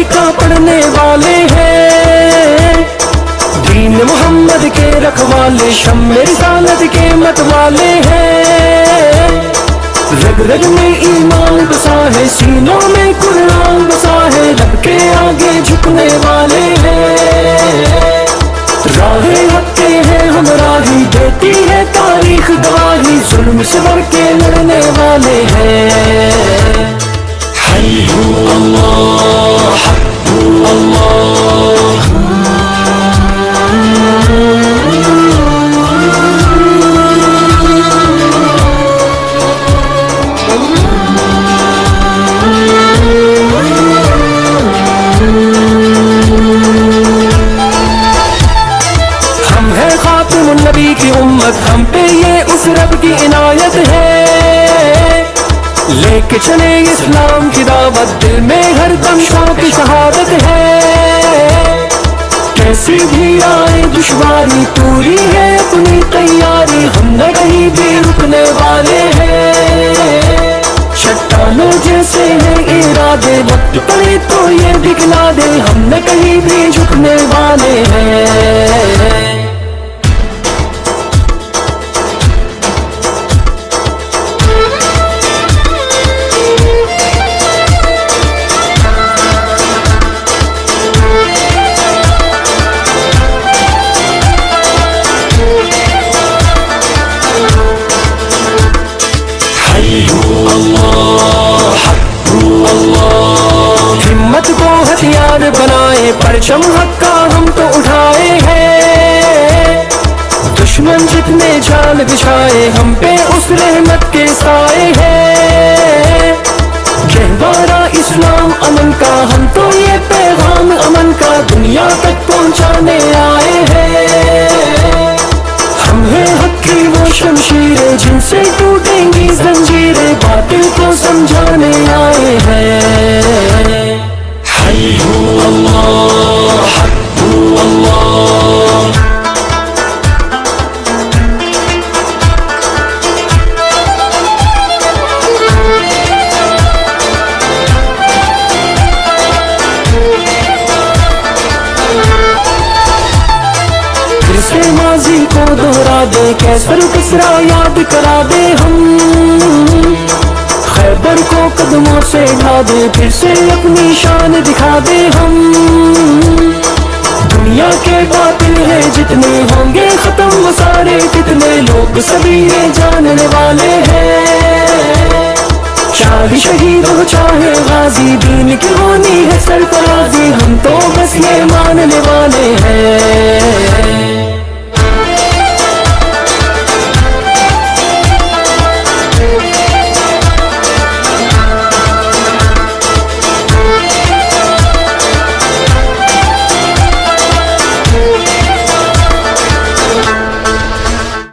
का पढ़ने वाले हैं, दीन मोहम्मद के रखवाले, शम्मे रिसालत के मत वाले हैं। रग रग में ईमान बसा है, सीनों में कुरान बसा है, रब के आगे झुकने वाले हैं। राहे हक के हैं हम राही, देती है तारीख गवाही, जुल्म से बढ़ के लड़ने वाले हैं। हल्लू अल्लाह हल्लू अल्लाह। नबी की उम्मत, हम पे ये उस रब की इनायत है। लेके चले इस्लाम की दावत, दिल में हर दम शौक शहादत है। कैसी भी आए दुश्वारी, पूरी है अपनी तैयारी, हम न कहीं भी रुकने वाले हैं। चट्टानों जैसे हैं इरादे, वक्त पड़े तो ये दिखला दे, हम न कहीं भी झुकने वाले हैं। हिम्मत को हथियार बनाए, परचम हक का हम तो उठाए हैं। दुश्मन जितने जाल बिछाए, हम पे उस रहमत के साए हैं। गहवारा इस्लाम अमन का, हम तो ये पैगाम अमन का दुनिया तक पहुंचाने आए हैं। हम हैं हक की वो शमशीरें, जिनसे टूटेंगी जंजीरें, बातिल को समझाने आए हैं। हल्लू अल्लाह हल्लू अल्लाह। से माजी को दोहरा दे, कैसर किसरा याद करा दे हम। खैबर को कदमों से ढा दे, फिर से अपनी शान दिखा दे हम। दुनिया के बातिल है जितने, होंगे खत्म वो सारे कितने, लोग सभी ये जानने वाले हैं। चाहे शहीद हो चाहे गाजी, दीन की होनी है सरफराज।